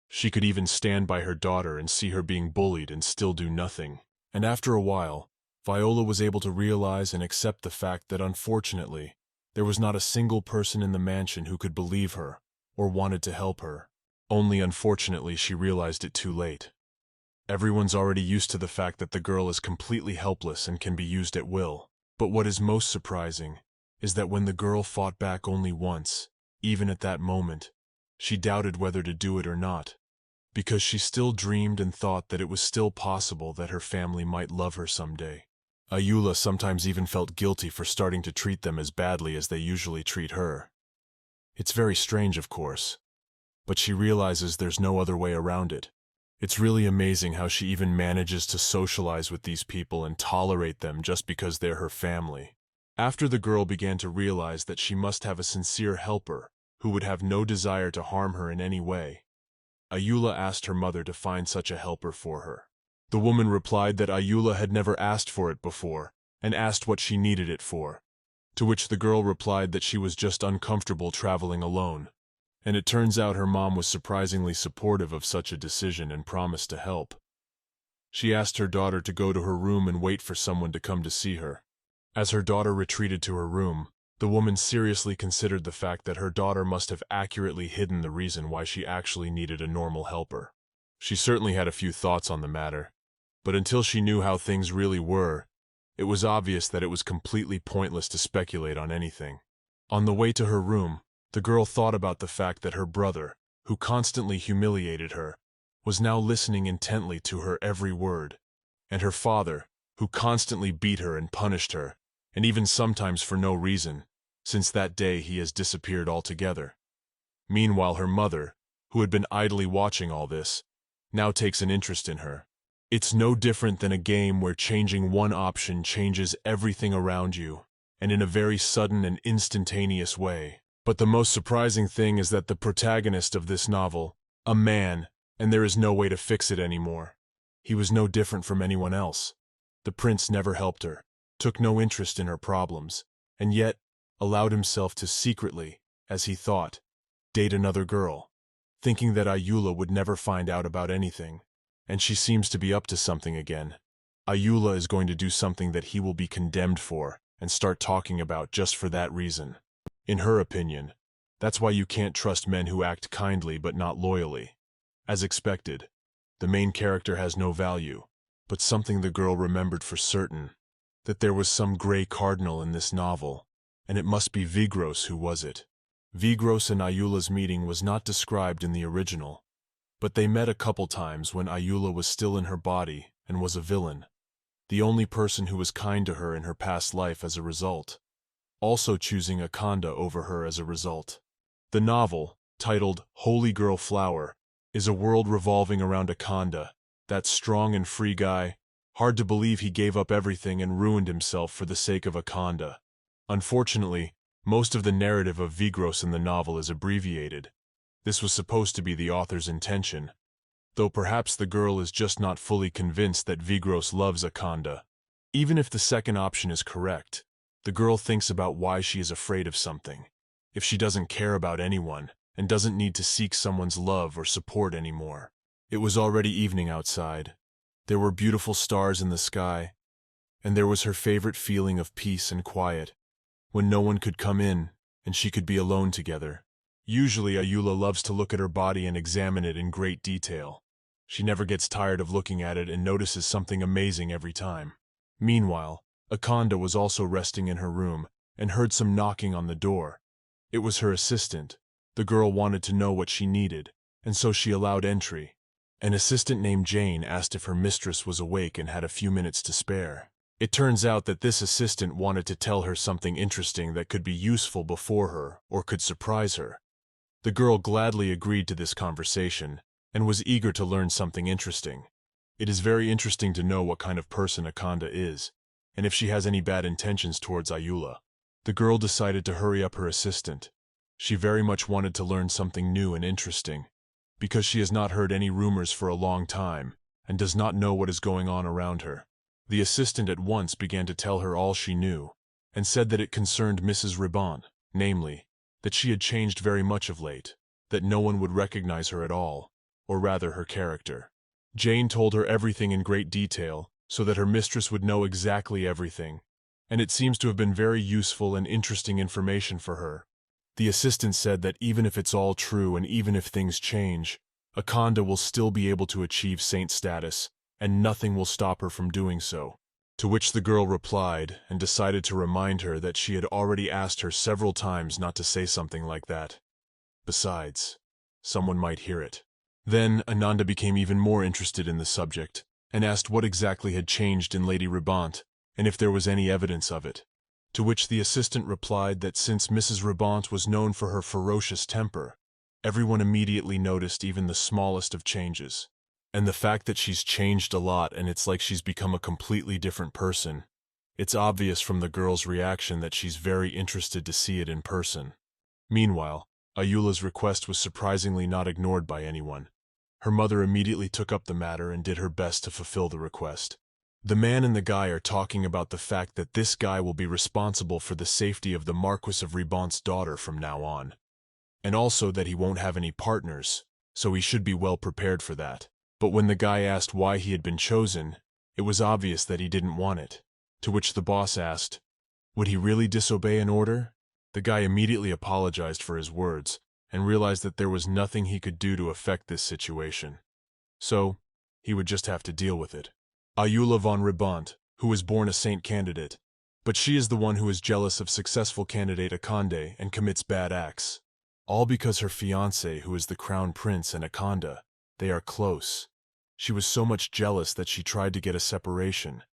She could even stand by her daughter and see her being bullied and still do nothing. And after a while, Viola was able to realize and accept the fact that unfortunately, there was not a single person in the mansion who could believe her or wanted to help her. Only unfortunately she realized it too late. Everyone's already used to the fact that the girl is completely helpless and can be used at will. But what is most surprising is that when the girl fought back only once, even at that moment, she doubted whether to do it or not, because she still dreamed and thought that it was still possible that her family might love her someday. Aula sometimes even felt guilty for starting to treat them as badly as they usually treat her. It's very strange, of course, but she realizes there's no other way around it. It's really amazing how she even manages to socialize with these people and tolerate them just because they're her family. After the girl began to realize that she must have a sincere helper who would have no desire to harm her in any way, Aula asked her mother to find such a helper for her. The woman replied that Aula had never asked for it before and asked what she needed it for, to which the girl replied that she was just uncomfortable traveling alone. And it turns out her mom was surprisingly supportive of such a decision and promised to help. She asked her daughter to go to her room and wait for someone to come to see her. As her daughter retreated to her room, the woman seriously considered the fact that her daughter must have accurately hidden the reason why she actually needed a normal helper. She certainly had a few thoughts on the matter, but until she knew how things really were, it was obvious that it was completely pointless to speculate on anything. On the way to her room, the girl thought about the fact that her brother, who constantly humiliated her, was now listening intently to her every word, and her father, who constantly beat her and punished her, and even sometimes for no reason, since that day he has disappeared altogether. Meanwhile, her mother, who had been idly watching all this, now takes an interest in her. It's no different than a game where changing one option changes everything around you, and in a very sudden and instantaneous way. But the most surprising thing is that the protagonist of this novel, a man, and there is no way to fix it anymore. He was no different from anyone else. The prince never helped her, took no interest in her problems, and yet allowed himself to secretly, as he thought, date another girl, thinking that Aula would never find out about anything. And she seems to be up to something again. Aula is going to do something that he will be condemned for and start talking about just for that reason. In her opinion, that's why you can't trust men who act kindly but not loyally. As expected, the main character has no value, but something the girl remembered for certain, that there was some gray cardinal in this novel, and it must be Vigros who was it. Vigros and Aula's meeting was not described in the original, but they met a couple times when Aula was still in her body and was a villain, the only person who was kind to her in her past life as a result, also choosing Akanda over her as a result. The novel, titled Holy Girl Flower, is a world revolving around Akanda, that strong and free guy. Hard to believe he gave up everything and ruined himself for the sake of Akanda. Unfortunately, most of the narrative of Vigros in the novel is abbreviated, This was supposed to be the author's intention, though perhaps the girl is just not fully convinced that Vigros loves Akanda. Even if the second option is correct, the girl thinks about why she is afraid of something. If she doesn't care about anyone, and doesn't need to seek someone's love or support anymore. It was already evening outside. There were beautiful stars in the sky, and there was her favorite feeling of peace and quiet, when no one could come in, and she could be alone together. Usually Aula loves to look at her body and examine it in great detail. She never gets tired of looking at it and notices something amazing every time. Meanwhile, Akanda was also resting in her room and heard some knocking on the door. It was her assistant. The girl wanted to know what she needed, and so she allowed entry. An assistant named Jane asked if her mistress was awake and had a few minutes to spare. It turns out that this assistant wanted to tell her something interesting that could be useful before her or could surprise her. The girl gladly agreed to this conversation and was eager to learn something interesting. It is very interesting to know what kind of person Akanda is, and if she has any bad intentions towards Aula. The girl decided to hurry up her assistant. She very much wanted to learn something new and interesting, because she has not heard any rumors for a long time and does not know what is going on around her. The assistant at once began to tell her all she knew, and said that it concerned Mrs. Ribon, namely, that she had changed very much of late, that no one would recognize her at all, or rather her character. Jane told her everything in great detail, so that her mistress would know exactly everything, and it seems to have been very useful and interesting information for her. The assistant said that even if it's all true and even if things change, Akanda will still be able to achieve saint status, and nothing will stop her from doing so. To which the girl replied and decided to remind her that she had already asked her several times not to say something like that. Besides, someone might hear it. Then Ananda became even more interested in the subject, and asked what exactly had changed in Lady Ribont, and if there was any evidence of it. To which the assistant replied that since Mrs. Ribont was known for her ferocious temper, everyone immediately noticed even the smallest of changes. And the fact that she's changed a lot and it's like she's become a completely different person, it's obvious from the girl's reaction that she's very interested to see it in person. Meanwhile, Ayula's request was surprisingly not ignored by anyone. Her mother immediately took up the matter and did her best to fulfill the request. The man and the guy are talking about the fact that this guy will be responsible for the safety of the Marquis of Ribont's daughter from now on, and also that he won't have any partners, so he should be well prepared for that. But when the guy asked why he had been chosen, it was obvious that he didn't want it. To which the boss asked, would he really disobey an order? The guy immediately apologized for his words and realized that there was nothing he could do to affect this situation. So, he would just have to deal with it. Aula von Ribont, who was born a saint candidate, but she is the one who is jealous of successful candidate Akande and commits bad acts. All because her fiancé, who is the crown prince, and Akanda, they are close. She was so much jealous that she tried to get a separation.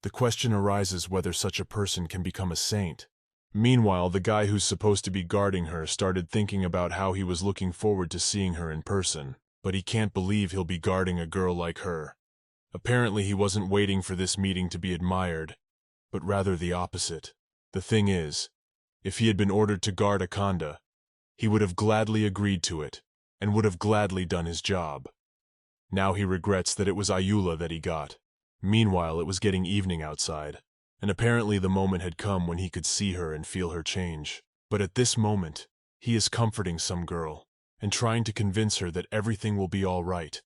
The question arises whether such a person can become a saint. Meanwhile, the guy who's supposed to be guarding her started thinking about how he was looking forward to seeing her in person, but he can't believe he'll be guarding a girl like her. Apparently he wasn't waiting for this meeting to be admired, but rather the opposite. The thing is, if he had been ordered to guard Akanda, he would have gladly agreed to it, and would have gladly done his job. Now he regrets that it was Aula that he got. Meanwhile, it was getting evening outside, and apparently the moment had come when he could see her and feel her change. But at this moment, he is comforting some girl, and trying to convince her that everything will be all right,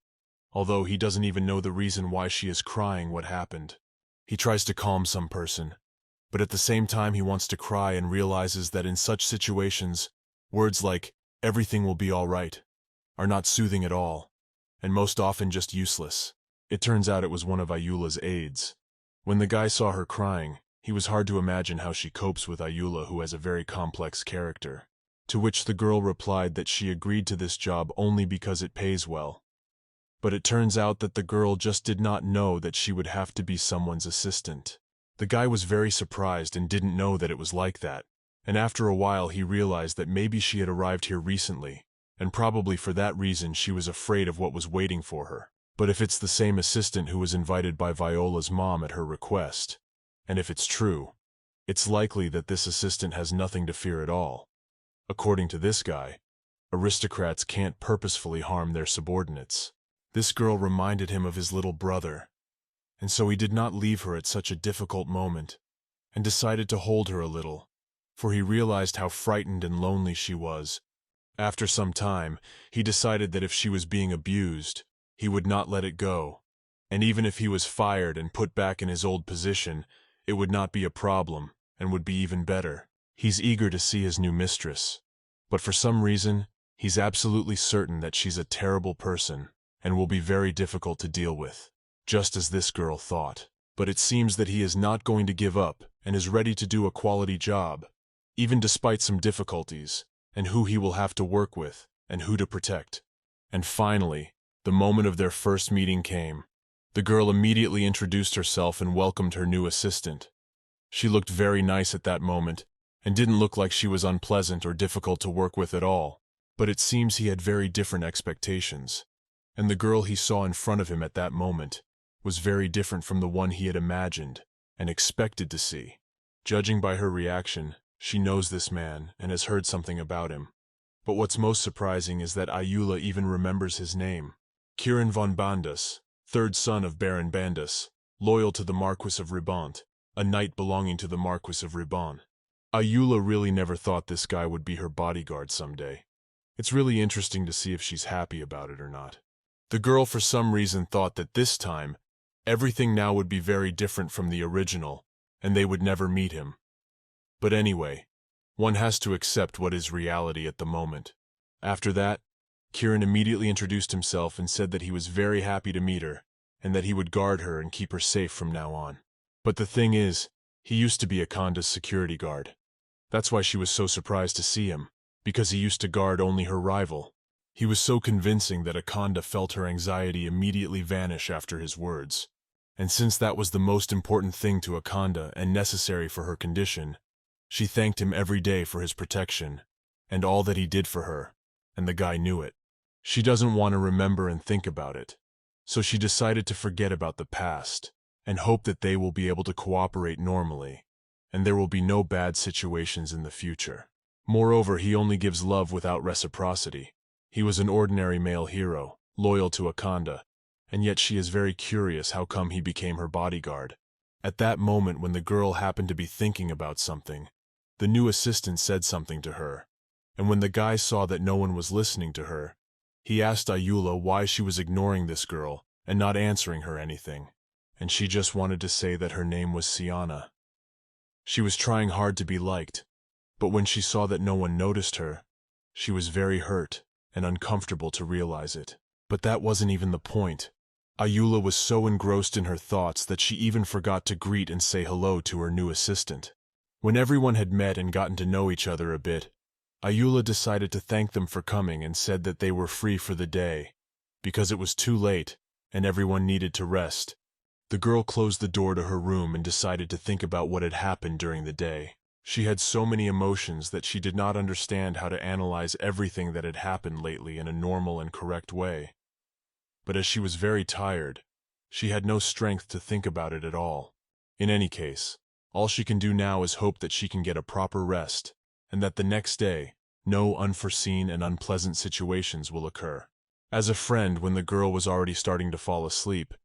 although he doesn't even know the reason why she is crying what happened. He tries to calm some person, but at the same time he wants to cry and realizes that in such situations, words like, everything will be all right, are not soothing at all, and most often just useless. It turns out it was one of Ayula's aides. When the guy saw her crying, he was hard to imagine how she copes with Aula, who has a very complex character. To which the girl replied that she agreed to this job only because it pays well. But it turns out that the girl just did not know that she would have to be someone's assistant. The guy was very surprised and didn't know that it was like that, and after a while he realized that maybe she had arrived here recently, and probably for that reason she was afraid of what was waiting for her. But if it's the same assistant who was invited by Viola's mom at her request, and if it's true, it's likely that this assistant has nothing to fear at all. According to this guy, Aristocrats can't purposefully harm their subordinates. This girl reminded him of his little brother, and so he did not leave her at such a difficult moment, and decided to hold her a little, for he realized how frightened and lonely she was. After some time, he decided that if she was being abused, he would not let it go, and even if he was fired and put back in his old position, it would not be a problem, and would be even better. He's eager to see his new mistress, but for some reason, he's absolutely certain that she's a terrible person, and will be very difficult to deal with, just as this girl thought. But it seems that he is not going to give up, and is ready to do a quality job, even despite some difficulties, and who he will have to work with, and who to protect. And finally, the moment of their first meeting came. The girl immediately introduced herself and welcomed her new assistant. She looked very nice at that moment, and didn't look like she was unpleasant or difficult to work with at all. But it seems he had very different expectations, and the girl he saw in front of him at that moment was very different from the one he had imagined and expected to see. Judging by her reaction, she knows this man and has heard something about him. But what's most surprising is that Aula even remembers his name. Kieran Von Bandas, third son of Baron Bandas, loyal to the Marquis of Ribont, a knight belonging to the Marquis of Ribon. Aula really never thought this guy would be her bodyguard someday. It's really interesting to see if she's happy about it or not. The girl for some reason thought that this time, everything now would be very different from the original, and they would never meet him. But anyway, one has to accept what is reality at the moment. After that, Kieran immediately introduced himself and said that he was very happy to meet her, and that he would guard her and keep her safe from now on. But the thing is, he used to be Akanda's security guard. That's why she was so surprised to see him, because he used to guard only her rival. He was so convincing that Akanda felt her anxiety immediately vanish after his words. And since that was the most important thing to Akanda and necessary for her condition, she thanked him every day for his protection, and all that he did for her, and the guy knew it. She doesn't want to remember and think about it, so she decided to forget about the past, and hope that they will be able to cooperate normally, and there will be no bad situations in the future. Moreover, he only gives love without reciprocity. He was an ordinary male hero, loyal to Akanda, and yet she is very curious how come he became her bodyguard. At that moment when the girl happened to be thinking about something, the new assistant said something to her, and when the guy saw that no one was listening to her, he asked Aula why she was ignoring this girl and not answering her anything, and she just wanted to say that her name was Siana. She was trying hard to be liked, but when she saw that no one noticed her, she was very hurt and uncomfortable to realize it. But that wasn't even the point. Aula was so engrossed in her thoughts that she even forgot to greet and say hello to her new assistant. When everyone had met and gotten to know each other a bit, Aula decided to thank them for coming and said that they were free for the day, because it was too late and everyone needed to rest. The girl closed the door to her room and decided to think about what had happened during the day. She had so many emotions that she did not understand how to analyze everything that had happened lately in a normal and correct way. But as she was very tired, she had no strength to think about it at all. In any case, all she can do now is hope that she can get a proper rest, and that the next day, no unforeseen and unpleasant situations will occur. As a friend, when the girl was already starting to fall asleep,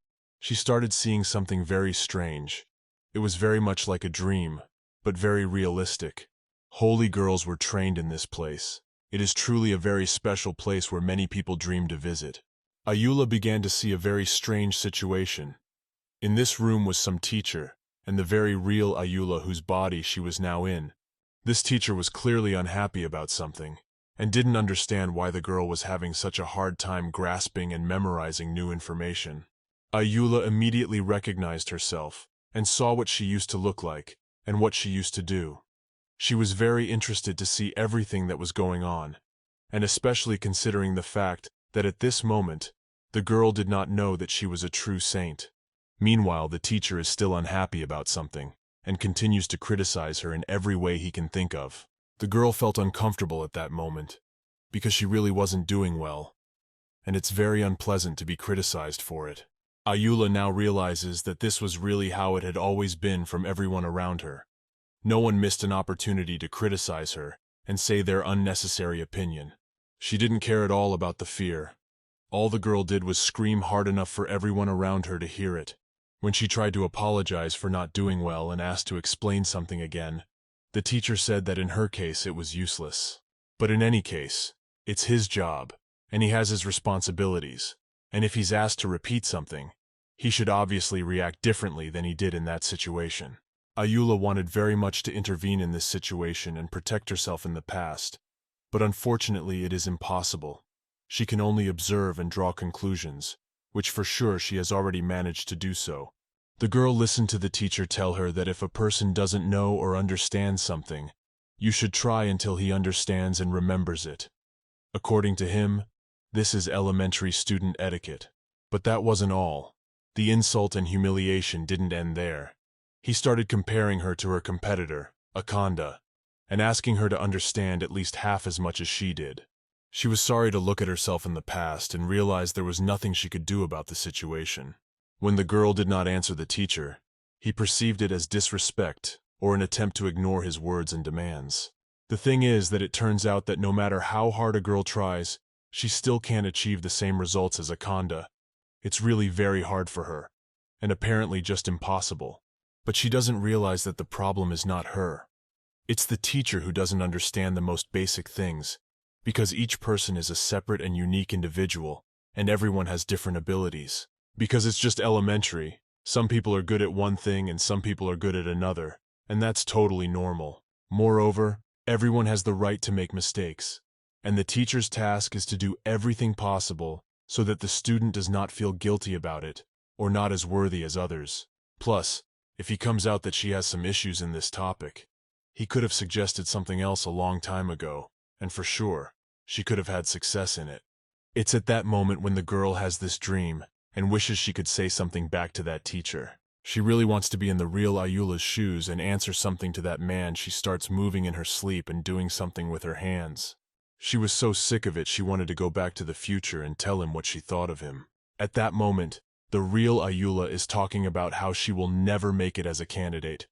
she started seeing something very strange. It was very much like a dream, but very realistic. Holy girls were trained in this place. It is truly a very special place where many people dream to visit. Aula began to see a very strange situation. In this room was some teacher, and the very real Aula whose body she was now in. This teacher was clearly unhappy about something, and didn't understand why the girl was having such a hard time grasping and memorizing new information. Aula immediately recognized herself, and saw what she used to look like, and what she used to do. She was very interested to see everything that was going on, and especially considering the fact that at this moment, the girl did not know that she was a true saint. Meanwhile, the teacher is still unhappy about something, and continues to criticize her in every way he can think of. The girl felt uncomfortable at that moment, because she really wasn't doing well, and it's very unpleasant to be criticized for it. Aula now realizes that this was really how it had always been from everyone around her. No one missed an opportunity to criticize her and say their unnecessary opinion. She didn't care at all about the fear. All the girl did was scream hard enough for everyone around her to hear it. When she tried to apologize for not doing well and asked to explain something again, the teacher said that in her case it was useless. But in any case, it's his job, and he has his responsibilities, and if he's asked to repeat something, he should obviously react differently than he did in that situation. Aula wanted very much to intervene in this situation and protect herself in the past, but unfortunately it is impossible. She can only observe and draw conclusions, which for sure she has already managed to do so. The girl listened to the teacher tell her that if a person doesn't know or understand something, you should try until he understands and remembers it. According to him, this is elementary student etiquette. But that wasn't all. The insult and humiliation didn't end there. He started comparing her to her competitor, Akanda, and asking her to understand at least half as much as she did. She was sorry to look at herself in the past and realized there was nothing she could do about the situation. When the girl did not answer the teacher, he perceived it as disrespect or an attempt to ignore his words and demands. The thing is that it turns out that no matter how hard a girl tries, she still can't achieve the same results as Akanda. It's really very hard for her, and apparently just impossible. But she doesn't realize that the problem is not her. It's the teacher who doesn't understand the most basic things, because each person is a separate and unique individual, and everyone has different abilities. Because it's just elementary, some people are good at one thing and some people are good at another, and that's totally normal. Moreover, everyone has the right to make mistakes, and the teacher's task is to do everything possible so that the student does not feel guilty about it, or not as worthy as others. Plus, if he comes out that she has some issues in this topic, he could have suggested something else a long time ago, and for sure, she could have had success in it. It's at that moment when the girl has this dream, and wishes she could say something back to that teacher. She really wants to be in the real Aula's shoes and answer something to that man. She starts moving in her sleep and doing something with her hands. She was so sick of it she wanted to go back to the future and tell him what she thought of him. At that moment, the real Aula is talking about how she will never make it as a candidate.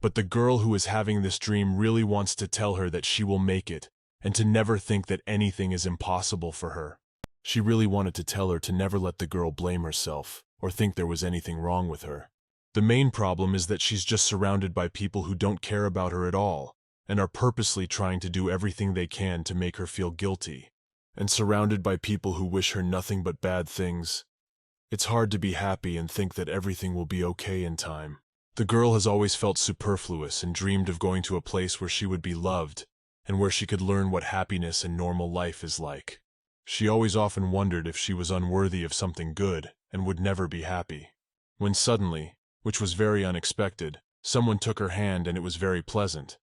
But the girl who is having this dream really wants to tell her that she will make it, and to never think that anything is impossible for her. She really wanted to tell her to never let the girl blame herself, or think there was anything wrong with her. The main problem is that she's just surrounded by people who don't care about her at all, and are purposely trying to do everything they can to make her feel guilty. And surrounded by people who wish her nothing but bad things. It's hard to be happy and think that everything will be okay in time. The girl has always felt superfluous and dreamed of going to a place where she would be loved, and where she could learn what happiness and normal life is like. She always often wondered if she was unworthy of something good and would never be happy. When suddenly, which was very unexpected, someone took her hand and it was very pleasant.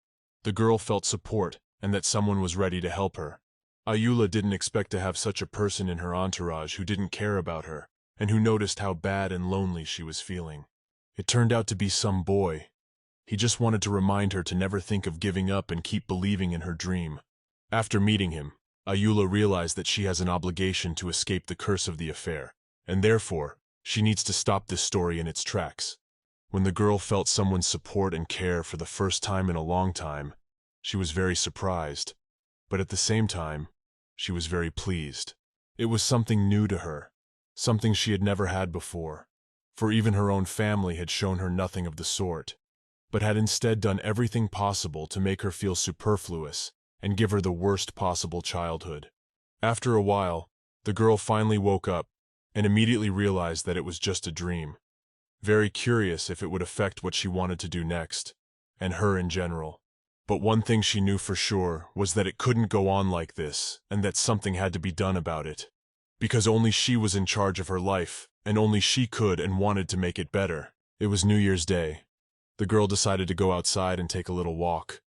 The girl felt support and that someone was ready to help her. Aula didn't expect to have such a person in her entourage who didn't care about her and who noticed how bad and lonely she was feeling. It turned out to be some boy. He just wanted to remind her to never think of giving up and keep believing in her dream. After meeting him, Aula realized that she has an obligation to escape the curse of the affair, and therefore, she needs to stop this story in its tracks. When the girl felt someone's support and care for the first time in a long time, she was very surprised, but at the same time, she was very pleased. It was something new to her, something she had never had before, for even her own family had shown her nothing of the sort, but had instead done everything possible to make her feel superfluous and give her the worst possible childhood. After a while, the girl finally woke up and immediately realized that it was just a dream, very curious if it would affect what she wanted to do next, and her in general. But one thing she knew for sure was that it couldn't go on like this, and that something had to be done about it. Because only she was in charge of her life, and only she could and wanted to make it better. It was New Year's Day. The girl decided to go outside and take a little walk.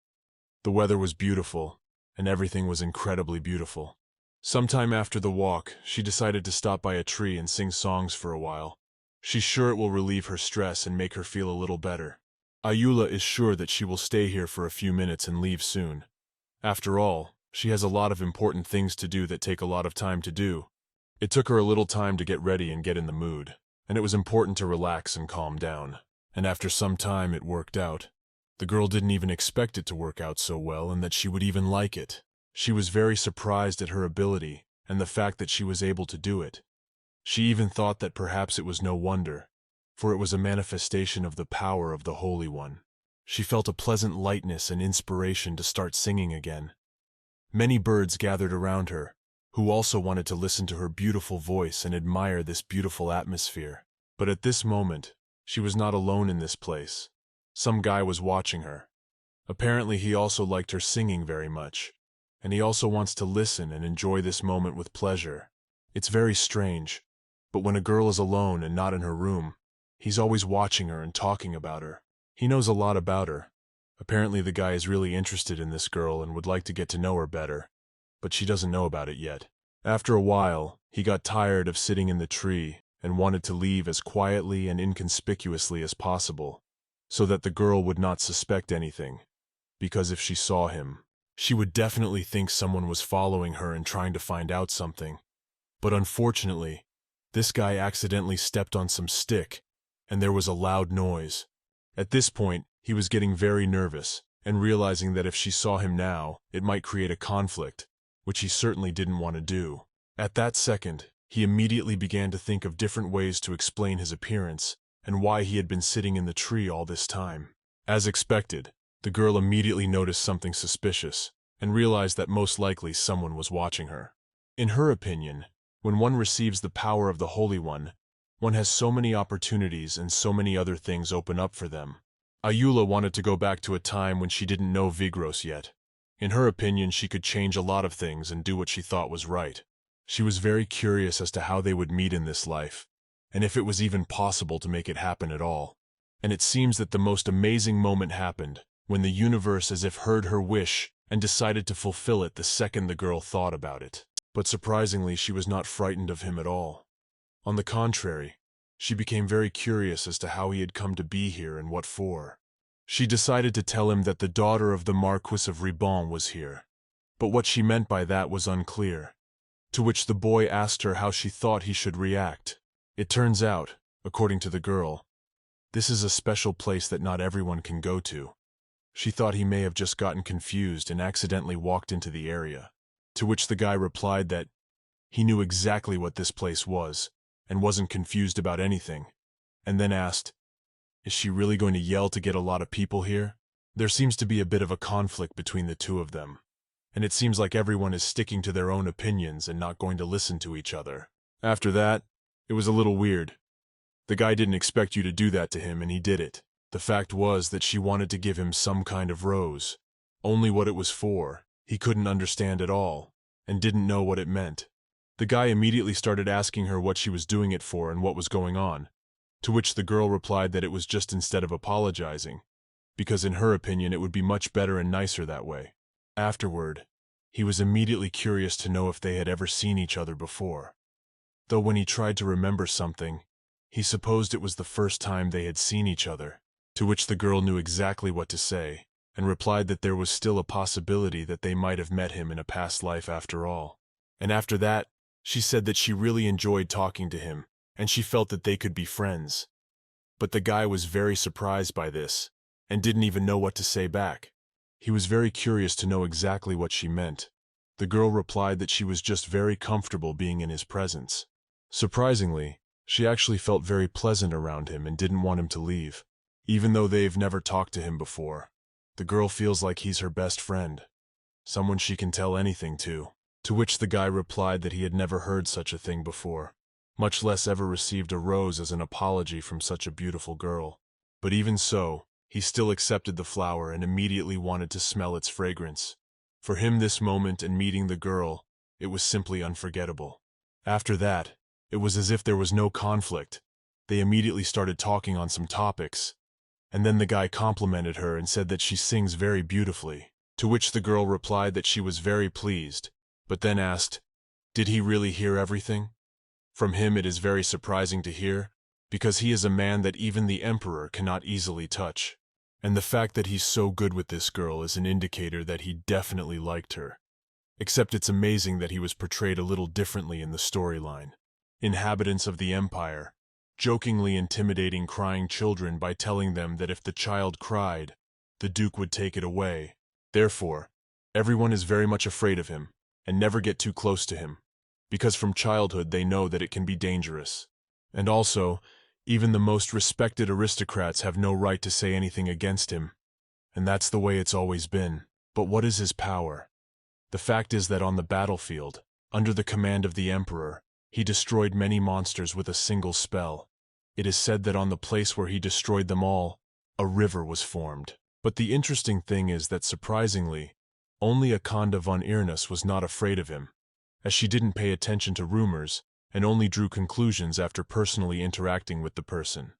The weather was beautiful, and everything was incredibly beautiful. Sometime after the walk, she decided to stop by a tree and sing songs for a while. She's sure it will relieve her stress and make her feel a little better. Aula is sure that she will stay here for a few minutes and leave soon. After all, she has a lot of important things to do that take a lot of time to do. It took her a little time to get ready and get in the mood, and it was important to relax and calm down. And after some time it worked out. The girl didn't even expect it to work out so well and that she would even like it. She was very surprised at her ability and the fact that she was able to do it. She even thought that perhaps it was no wonder, for it was a manifestation of the power of the Holy One. She felt a pleasant lightness and inspiration to start singing again. Many birds gathered around her, who also wanted to listen to her beautiful voice and admire this beautiful atmosphere. But at this moment, she was not alone in this place. Some guy was watching her. Apparently he also liked her singing very much, and he also wants to listen and enjoy this moment with pleasure. It's very strange, but when a girl is alone and not in her room, he's always watching her and talking about her. He knows a lot about her. Apparently the guy is really interested in this girl and would like to get to know her better, but she doesn't know about it yet. After a while, he got tired of sitting in the tree and wanted to leave as quietly and inconspicuously as possible, so that the girl would not suspect anything, because if she saw him, she would definitely think someone was following her and trying to find out something. But unfortunately, this guy accidentally stepped on some stick, and there was a loud noise. At this point, he was getting very nervous, and realizing that if she saw him now, it might create a conflict, which he certainly didn't want to do. At that second, he immediately began to think of different ways to explain his appearance, and why he had been sitting in the tree all this time. As expected, the girl immediately noticed something suspicious, and realized that most likely someone was watching her. In her opinion, when one receives the power of the Holy One has so many opportunities and so many other things open up for them. Aula wanted to go back to a time when she didn't know Vigros yet. In her opinion, she could change a lot of things and do what she thought was right. She was very curious as to how they would meet in this life, and if it was even possible to make it happen at all. And it seems that the most amazing moment happened, when the universe as if heard her wish and decided to fulfill it the second the girl thought about it. But surprisingly, she was not frightened of him at all. On the contrary, she became very curious as to how he had come to be here and what for. She decided to tell him that the daughter of the Marquis of Ribon was here, but what she meant by that was unclear, to which the boy asked her how she thought he should react. It turns out, according to the girl, this is a special place that not everyone can go to. She thought he may have just gotten confused and accidentally walked into the area, to which the guy replied that he knew exactly what this place was, and wasn't confused about anything, and then asked, "Is she really going to yell to get a lot of people here?" There seems to be a bit of a conflict between the two of them, and it seems like everyone is sticking to their own opinions and not going to listen to each other. After that, it was a little weird. The guy didn't expect you to do that to him, and he did it. The fact was that she wanted to give him some kind of rose. Only what it was for, he couldn't understand at all, and didn't know what it meant. The guy immediately started asking her what she was doing it for and what was going on, to which the girl replied that it was just instead of apologizing, because in her opinion it would be much better and nicer that way. Afterward, he was immediately curious to know if they had ever seen each other before, though when he tried to remember something, he supposed it was the first time they had seen each other, to which the girl knew exactly what to say, and replied that there was still a possibility that they might have met him in a past life after all. And after that, she said that she really enjoyed talking to him, and she felt that they could be friends. But the guy was very surprised by this, and didn't even know what to say back. He was very curious to know exactly what she meant. The girl replied that she was just very comfortable being in his presence. Surprisingly, she actually felt very pleasant around him and didn't want him to leave. Even though they've never talked to him before, the girl feels like he's her best friend, someone she can tell anything to. To which the guy replied that he had never heard such a thing before, much less ever received a rose as an apology from such a beautiful girl. But even so, he still accepted the flower and immediately wanted to smell its fragrance. For him, this moment and meeting the girl, it was simply unforgettable. After that, it was as if there was no conflict. They immediately started talking on some topics, and then the guy complimented her and said that she sings very beautifully, to which the girl replied that she was very pleased, but then asked, did he really hear everything? From him it is very surprising to hear, because he is a man that even the emperor cannot easily touch. And the fact that he's so good with this girl is an indicator that he definitely liked her. Except it's amazing that he was portrayed a little differently in the storyline. Inhabitants of the empire, jokingly intimidating crying children by telling them that if the child cried, the duke would take it away. Therefore, Everyone is very much afraid of him, and never get too close to him, because from childhood they know that it can be dangerous. And also, even the most respected aristocrats have no right to say anything against him. And that's the way it's always been. But what is his power? The fact is that on the battlefield, under the command of the emperor, he destroyed many monsters with a single spell. It is said that on the place where he destroyed them all, a river was formed. But the interesting thing is that surprisingly, only Akanda von Irnus was not afraid of him, as she didn't pay attention to rumors and only drew conclusions after personally interacting with the person.